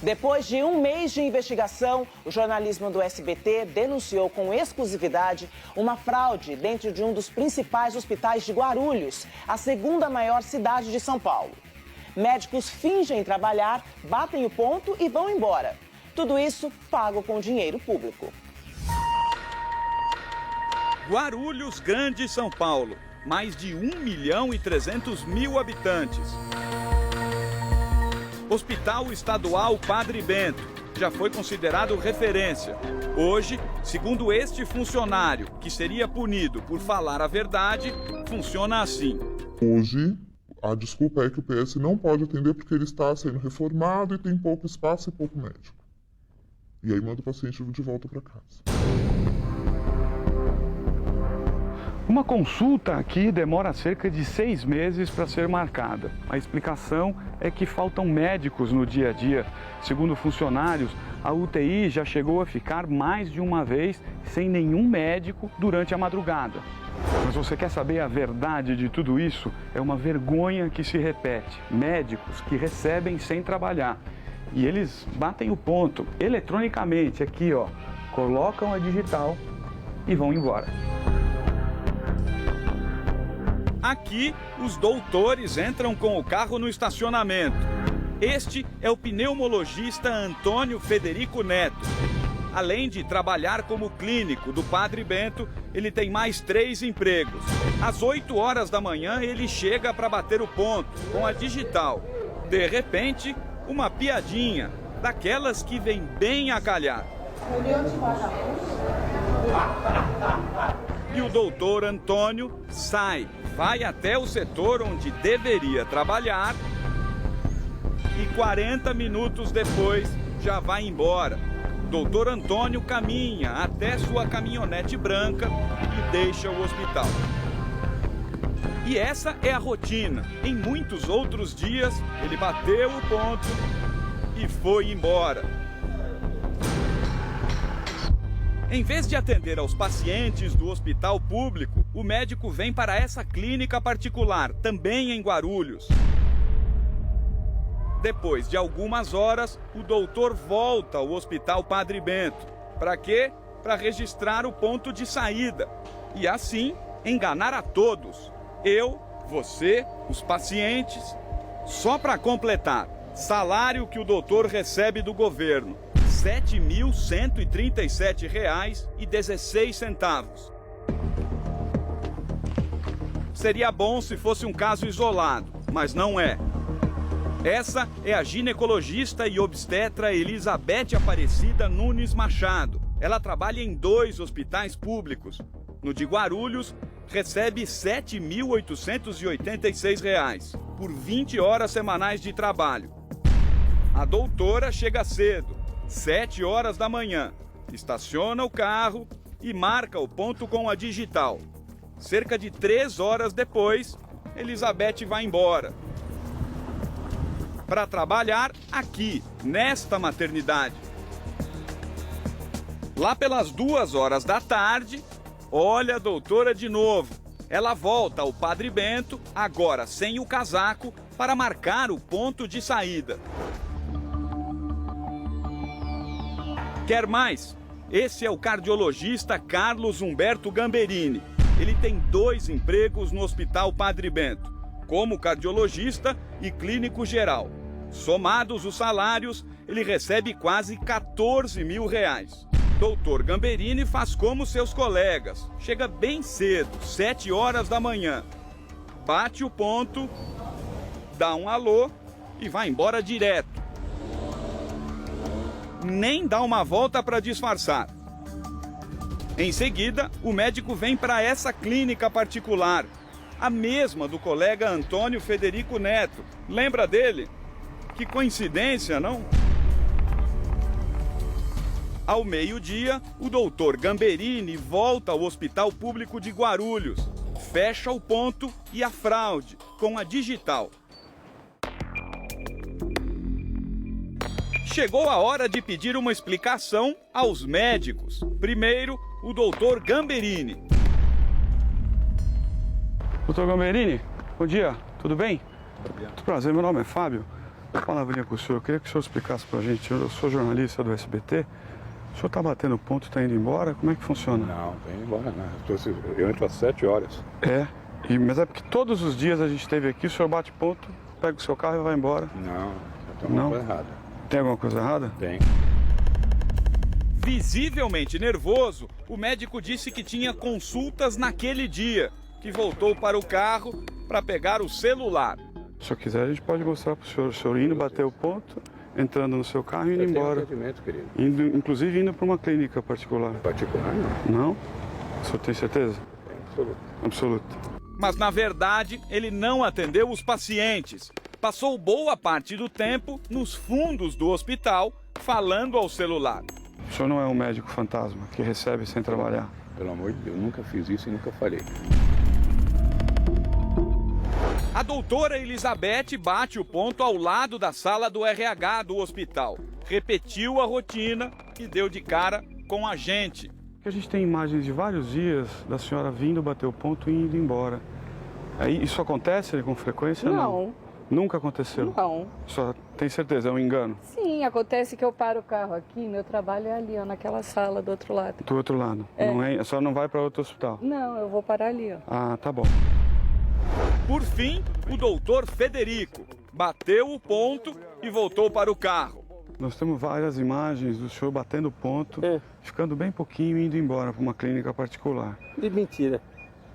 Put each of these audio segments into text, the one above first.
Depois de um mês de investigação, o jornalismo do SBT denunciou com exclusividade uma fraude dentro de um dos principais hospitais de Guarulhos, a segunda maior cidade de São Paulo. Médicos fingem trabalhar, batem o ponto e vão embora. Tudo isso pago com dinheiro público. Guarulhos, Grande São Paulo. Mais de 1.300.000 habitantes. Hospital Estadual Padre Bento já foi considerado referência. Hoje, segundo este funcionário, que seria punido por falar a verdade, funciona assim. Hoje, a desculpa é que o PS não pode atender porque ele está sendo reformado e tem pouco espaço e pouco médico. E aí manda o paciente de volta para casa. Uma consulta aqui demora cerca de 6 meses para ser marcada. A explicação é que faltam médicos no dia a dia. Segundo funcionários, a UTI já chegou a ficar mais de uma vez sem nenhum médico durante a madrugada. Mas você quer saber a verdade de tudo isso? É uma vergonha que se repete. Médicos que recebem sem trabalhar. E eles batem o ponto eletronicamente aqui, ó. Colocam a digital e vão embora. Aqui, os doutores entram com o carro no estacionamento. Este é o pneumologista Antônio Federico Neto. Além de trabalhar como clínico do Padre Bento, ele tem mais 3 empregos. Às 8 horas da manhã, ele chega para bater o ponto com a digital. De repente, uma piadinha, daquelas que vem bem a calhar. E o doutor Antônio sai, vai até o setor onde deveria trabalhar e 40 minutos depois já vai embora. Doutor Antônio caminha até sua caminhonete branca e deixa o hospital. E essa é a rotina. Em muitos outros dias, ele bateu o ponto e foi embora. Em vez de atender aos pacientes do hospital público, o médico vem para essa clínica particular, também em Guarulhos. Depois de algumas horas, o doutor volta ao Hospital Padre Bento. Para quê? Para registrar o ponto de saída. E assim, enganar a todos. Eu, você, os pacientes. Só para completar, salário que o doutor recebe do governo. R$ 7.137,16. Seria bom se fosse um caso isolado, mas não é. Essa é a ginecologista e obstetra Elizabeth Aparecida Nunes Machado. Ela trabalha em 2 hospitais públicos. No de Guarulhos, recebe R$ 7.886 por 20 horas semanais de trabalho. A doutora chega cedo. 7 horas da manhã, estaciona o carro e marca o ponto com a digital. Cerca de 3 horas depois, Elizabeth vai embora. Para trabalhar aqui, nesta maternidade. Lá pelas 2 horas da tarde, olha a doutora de novo. Ela volta ao Padre Bento, agora sem o casaco, para marcar o ponto de saída. Quer mais? Esse é o cardiologista Carlos Humberto Gamberini. Ele tem 2 empregos no Hospital Padre Bento, como cardiologista e clínico geral. Somados os salários, ele recebe quase R$ 14 mil. Doutor Gamberini faz como seus colegas. Chega bem cedo, 7 horas da manhã. Bate o ponto, dá um alô e vai embora direto. Nem dá uma volta para disfarçar. Em seguida, o médico vem para essa clínica particular, a mesma do colega Antônio Federico Neto. Lembra dele? Que coincidência, não? Ao meio-dia, o doutor Gamberini volta ao Hospital Público de Guarulhos, fecha o ponto e a fraude com a digital. Chegou a hora de pedir uma explicação aos médicos. Primeiro, o doutor Gamberini. Doutor Gamberini, bom dia, tudo bem? Muito prazer, meu nome é Fábio. Uma palavrinha com o senhor, eu queria que o senhor explicasse pra gente. Eu sou jornalista do SBT, o senhor está batendo ponto e está indo embora? Como é que funciona? Não, tô indo embora, né? Eu entro às 7 horas. Mas é porque todos os dias a gente esteve aqui, o senhor bate ponto, pega o seu carro e vai embora. Não, tem alguma coisa errada. Tem alguma coisa errada? Tem. Visivelmente nervoso, o médico disse que tinha consultas naquele dia, que voltou para o carro para pegar o celular. Se o senhor quiser, a gente pode mostrar para o senhor indo, bater o ponto, entrando no seu carro e indo embora. Atendimento, querido. Inclusive indo para uma clínica particular. Particular, não. Não? O senhor tem certeza? Absoluto. Absoluto. Mas, na verdade, ele não atendeu os pacientes. Passou boa parte do tempo nos fundos do hospital, falando ao celular. O senhor não é um médico fantasma que recebe sem trabalhar? Pelo amor de Deus, nunca fiz isso e nunca falei. A doutora Elizabeth bate o ponto ao lado da sala do RH do hospital. Repetiu a rotina e deu de cara com a gente. A gente tem imagens de vários dias da senhora vindo bater o ponto e indo embora. Aí, isso acontece com frequência? Não. Nunca aconteceu? Não. Só tem certeza, é um engano? Sim, acontece que eu paro o carro aqui, meu trabalho é ali, ó, naquela sala do outro lado. Do outro lado? É. Só não vai para outro hospital? Não, eu vou parar ali, ó. Ah, tá bom. Por fim, o doutor Federico bateu o ponto e voltou para o carro. Nós temos várias imagens do senhor batendo ponto, ficando bem pouquinho e indo embora para uma clínica particular. De mentira.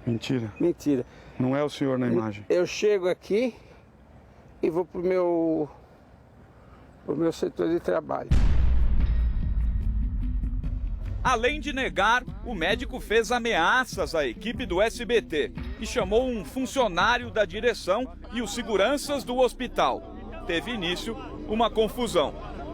Mentira? Mentira. Não é o senhor na imagem? Eu chego aqui e vou pro meu setor de trabalho. Além de negar, o médico fez ameaças à equipe do SBT e chamou um funcionário da direção e os seguranças do hospital. Teve início uma confusão.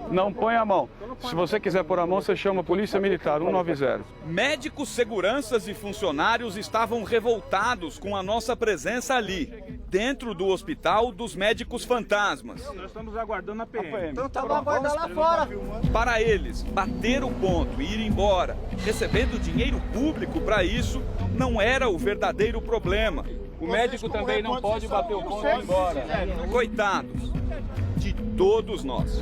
Não põe a mão. Se você quiser pôr a mão, você chama a Polícia Militar, 190. Médicos, seguranças e funcionários estavam revoltados com a nossa presença ali, dentro do hospital dos médicos fantasmas. Nós estamos aguardando a PM. Então tá bom, aguarda lá fora. Para eles, bater o ponto e ir embora, recebendo dinheiro público para isso, não era o verdadeiro problema. O médico também não pode bater o ponto e ir embora. Coitados de todos nós.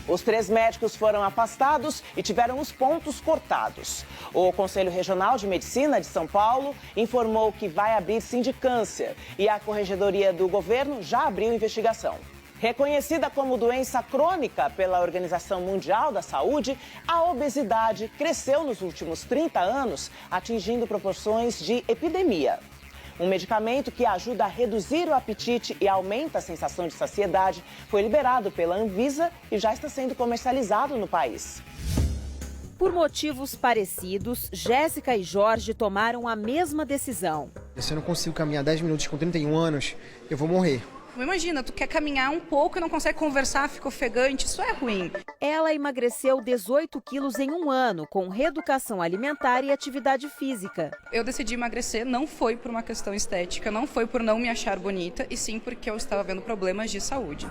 Os 3 médicos foram afastados e tiveram os pontos cortados. O Conselho Regional de Medicina de São Paulo informou que vai abrir sindicância e a Corregedoria do Governo já abriu investigação. Reconhecida como doença crônica pela Organização Mundial da Saúde, a obesidade cresceu nos últimos 30 anos, atingindo proporções de epidemia. Um medicamento que ajuda a reduzir o apetite e aumenta a sensação de saciedade foi liberado pela Anvisa e já está sendo comercializado no país. Por motivos parecidos, Jéssica e Jorge tomaram a mesma decisão. Se eu não consigo caminhar 10 minutos com 31 anos, eu vou morrer. Imagina, tu quer caminhar um pouco e não consegue conversar, fica ofegante, isso é ruim. Ela emagreceu 18 quilos em um ano, com reeducação alimentar e atividade física. Eu decidi emagrecer, não foi por uma questão estética, não foi por não me achar bonita, e sim porque eu estava vendo problemas de saúde.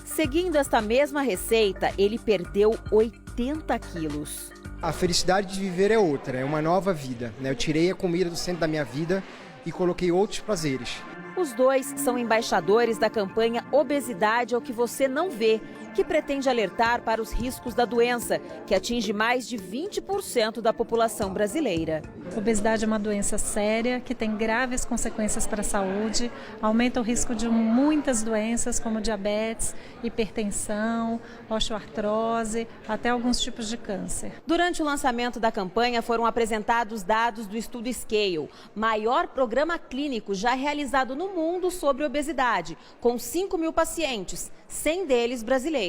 Seguindo esta mesma receita, ele perdeu 80 quilos. A felicidade de viver é outra, é uma nova vida. Eu tirei a comida do centro da minha vida e coloquei outros prazeres. Os dois são embaixadores da campanha Obesidade é o que você não vê, que pretende alertar para os riscos da doença, que atinge mais de 20% da população brasileira. Obesidade é uma doença séria, que tem graves consequências para a saúde, aumenta o risco de muitas doenças como diabetes, hipertensão, osteoartrose, até alguns tipos de câncer. Durante o lançamento da campanha foram apresentados dados do estudo Scale, maior programa clínico já realizado no mundo sobre obesidade, com 5 mil pacientes, 100 deles brasileiros.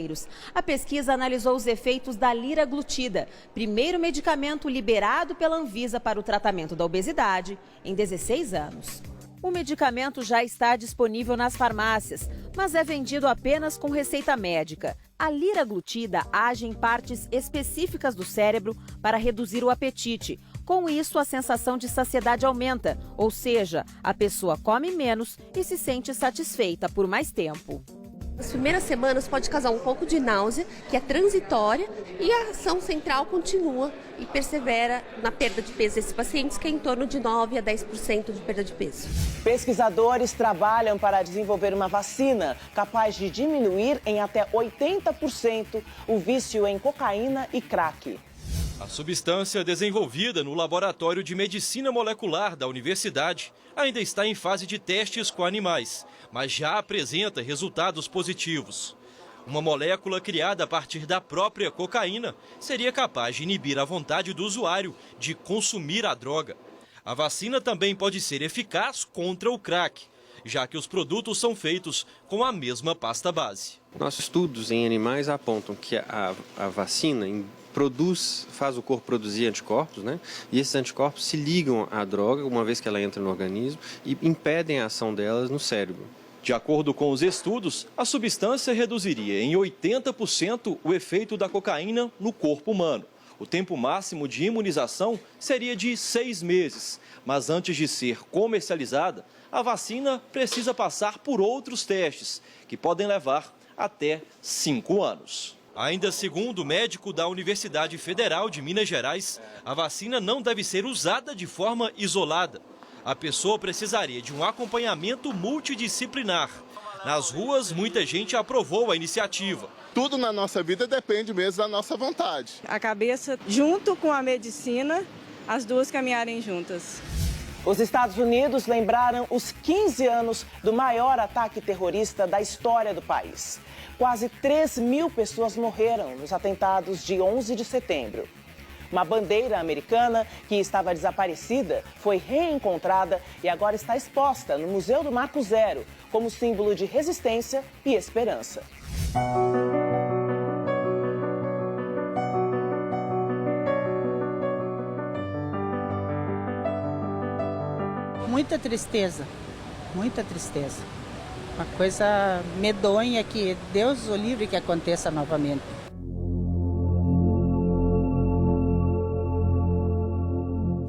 A pesquisa analisou os efeitos da liraglutida, primeiro medicamento liberado pela Anvisa para o tratamento da obesidade em 16 anos. O medicamento já está disponível nas farmácias, mas é vendido apenas com receita médica. A liraglutida age em partes específicas do cérebro para reduzir o apetite. Com isso, a sensação de saciedade aumenta, ou seja, a pessoa come menos e se sente satisfeita por mais tempo. Nas primeiras semanas pode causar um pouco de náusea, que é transitória, e a ação central continua e persevera na perda de peso desses pacientes, que é em torno de 9 a 10% de perda de peso. Pesquisadores trabalham para desenvolver uma vacina capaz de diminuir em até 80% o vício em cocaína e crack. A substância desenvolvida no Laboratório de Medicina Molecular da Universidade ainda está em fase de testes com animais, mas já apresenta resultados positivos. Uma molécula criada a partir da própria cocaína seria capaz de inibir a vontade do usuário de consumir a droga. A vacina também pode ser eficaz contra o crack, já que os produtos são feitos com a mesma pasta base. Nossos estudos em animais apontam que a vacina faz o corpo produzir anticorpos, né? E esses anticorpos se ligam à droga, uma vez que ela entra no organismo, e impedem a ação delas no cérebro. De acordo com os estudos, a substância reduziria em 80% o efeito da cocaína no corpo humano. O tempo máximo de imunização seria de 6 meses, mas antes de ser comercializada, a vacina precisa passar por outros testes, que podem levar até 5 anos. Ainda segundo o médico da Universidade Federal de Minas Gerais, a vacina não deve ser usada de forma isolada. A pessoa precisaria de um acompanhamento multidisciplinar. Nas ruas, muita gente aprovou a iniciativa. Tudo na nossa vida depende mesmo da nossa vontade. A cabeça, junto com a medicina, as duas caminharem juntas. Os Estados Unidos lembraram os 15 anos do maior ataque terrorista da história do país. Quase 3.000 pessoas morreram nos atentados de 11 de setembro. Uma bandeira americana que estava desaparecida foi reencontrada e agora está exposta no Museu do Marco Zero como símbolo de resistência e esperança. Muita tristeza, muita tristeza. Uma coisa medonha que Deus o livre que aconteça novamente.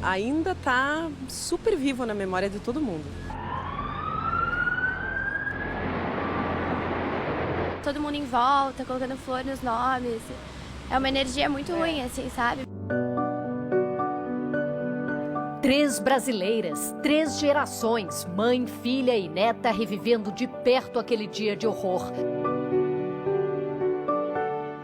Ainda está super vivo na memória de todo mundo. Todo mundo em volta, colocando flor nos nomes. É uma energia muito ruim, assim, sabe? 3 brasileiras, 3 gerações, mãe, filha e neta revivendo de perto aquele dia de horror.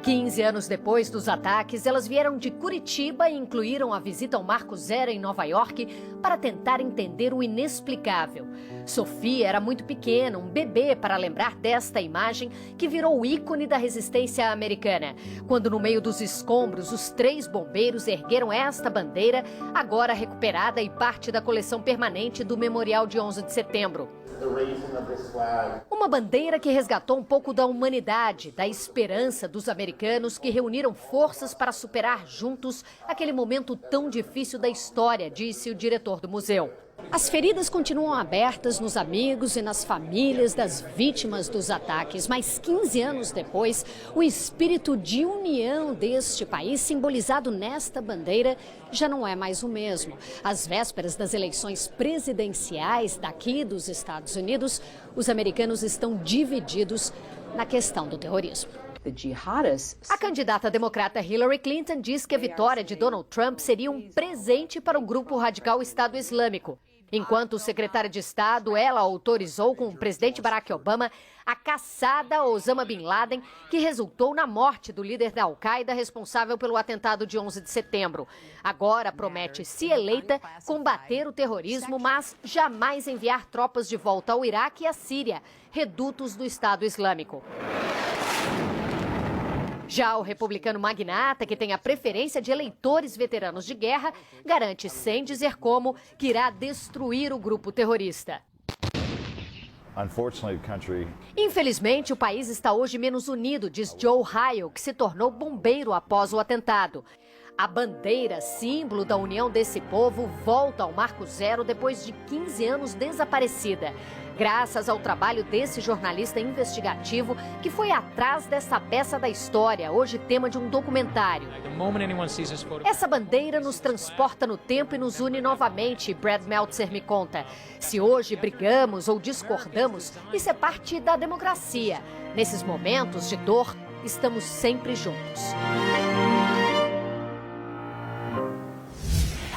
15 anos depois dos ataques, elas vieram de Curitiba e incluíram a visita ao Marco Zero em Nova York para tentar entender o inexplicável. Sofia era muito pequena, um bebê para lembrar desta imagem que virou o ícone da resistência americana. Quando no meio dos escombros, os 3 bombeiros ergueram esta bandeira, agora recuperada e parte da coleção permanente do Memorial de 11 de setembro. Uma bandeira que resgatou um pouco da humanidade, da esperança dos americanos que reuniram forças para superar juntos aquele momento tão difícil da história, disse o diretor do museu. As feridas continuam abertas nos amigos e nas famílias das vítimas dos ataques, mas 15 anos depois, o espírito de união deste país, simbolizado nesta bandeira, já não é mais o mesmo. Às vésperas das eleições presidenciais daqui dos Estados Unidos, os americanos estão divididos na questão do terrorismo. A candidata democrata Hillary Clinton diz que a vitória de Donald Trump seria um presente para o grupo radical Estado Islâmico. Enquanto secretária de Estado, ela autorizou com o presidente Barack Obama a caçada a Osama Bin Laden, que resultou na morte do líder da Al-Qaeda responsável pelo atentado de 11 de setembro. Agora promete, se eleita, combater o terrorismo, mas jamais enviar tropas de volta ao Iraque e à Síria, redutos do Estado Islâmico. Já o republicano magnata, que tem a preferência de eleitores veteranos de guerra, garante, sem dizer como, que irá destruir o grupo terrorista. Infelizmente, o país está hoje menos unido, diz Joe Hyle, que se tornou bombeiro após o atentado. A bandeira, símbolo da união desse povo, volta ao Marco Zero depois de 15 anos desaparecida. Graças ao trabalho desse jornalista investigativo que foi atrás dessa peça da história, hoje tema de um documentário. Essa bandeira nos transporta no tempo e nos une novamente, Brad Meltzer me conta. Se hoje brigamos ou discordamos, isso é parte da democracia. Nesses momentos de dor, estamos sempre juntos.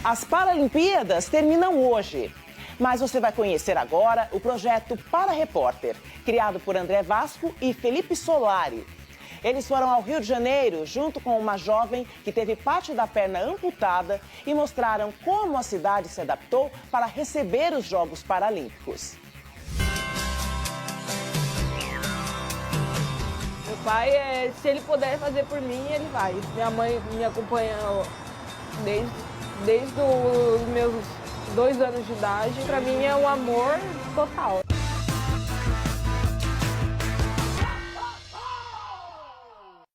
As Paralimpíadas terminam hoje, mas você vai conhecer agora o projeto Para Repórter, criado por André Vasco e Felipe Solari. Eles foram ao Rio de Janeiro junto com uma jovem que teve parte da perna amputada e mostraram como a cidade se adaptou para receber os Jogos Paralímpicos. Meu pai, se ele puder fazer por mim, ele vai. Minha mãe me acompanha desde os meus 2 anos de idade. Para mim é um amor total.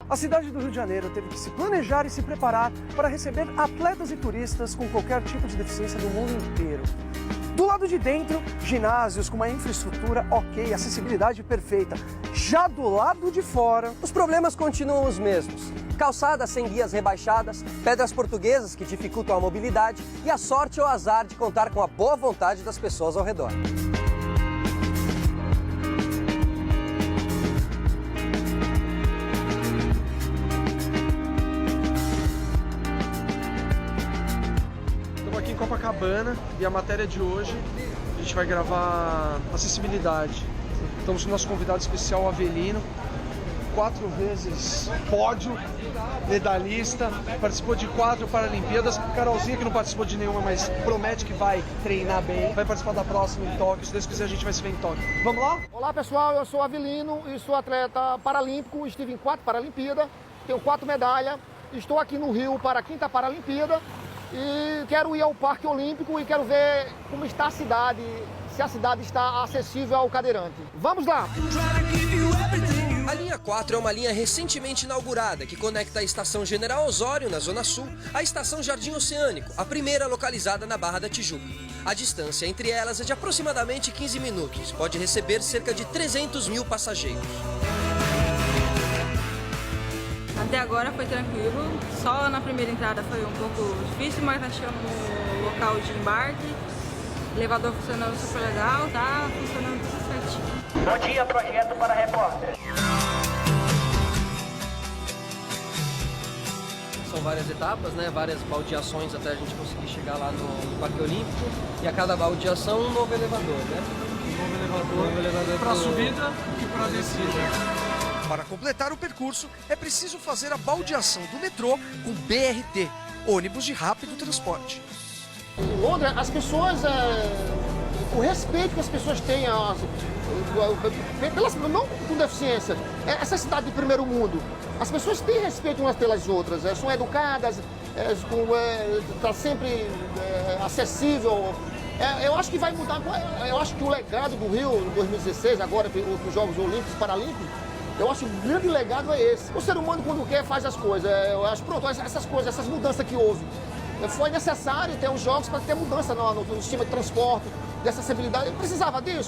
A cidade do Rio de Janeiro teve que se planejar e se preparar para receber atletas e turistas com qualquer tipo de deficiência do mundo inteiro. Do lado de dentro, ginásios com uma infraestrutura ok, acessibilidade perfeita. Já do lado de fora, os problemas continuam os mesmos. Calçadas sem guias rebaixadas, pedras portuguesas que dificultam a mobilidade e a sorte ou azar de contar com a boa vontade das pessoas ao redor. Estamos aqui em Copacabana e a matéria de hoje a gente vai gravar acessibilidade. Estamos com o nosso convidado especial, Avelino, 4 vezes pódio, medalhista, participou de 4 Paralimpíadas. Carolzinha, que não participou de nenhuma, mas promete que vai treinar bem, vai participar da próxima em Tóquio. Se Deus quiser, a gente vai se ver em Tóquio. Vamos lá? Olá pessoal, eu sou Avelino e sou atleta paralímpico, estive em 4 Paralimpíadas, tenho 4 medalhas, estou aqui no Rio para a 5ª Paralimpíada e quero ir ao Parque Olímpico e quero ver como está a cidade, se a cidade está acessível ao cadeirante. Vamos lá! A linha 4 é uma linha recentemente inaugurada que conecta a Estação General Osório, na Zona Sul, à Estação Jardim Oceânico, a primeira localizada na Barra da Tijuca. A distância entre elas é de aproximadamente 15 minutos. Pode receber cerca de 300 mil passageiros. Até agora foi tranquilo, só na primeira entrada foi um pouco difícil, mas achamos o local de embarque, elevador funcionando super legal, tá funcionando tudo certinho. Bom dia, projeto Para Repórter. São várias etapas, né? Várias baldeações até a gente conseguir chegar lá no Parque Olímpico. E a cada baldeação um novo elevador, né? Um novo elevador para a subida e para a descida. Para completar o percurso, é preciso fazer a baldeação do metrô com BRT, ônibus de rápido transporte. Em Londres, as pessoas, o respeito que as pessoas têm, não com deficiência, essa cidade de primeiro mundo, as pessoas têm respeito umas pelas outras, são educadas, está sempre acessível. Eu acho que vai mudar, eu acho que o legado do Rio em 2016, agora com os Jogos Olímpicos e Paralímpicos, eu acho que o grande legado é esse. O ser humano, quando quer, faz as coisas. Eu acho, pronto, essas coisas, essas mudanças que houve. Foi necessário ter os jogos para ter mudança no sistema de transporte, de acessibilidade. Eu precisava disso.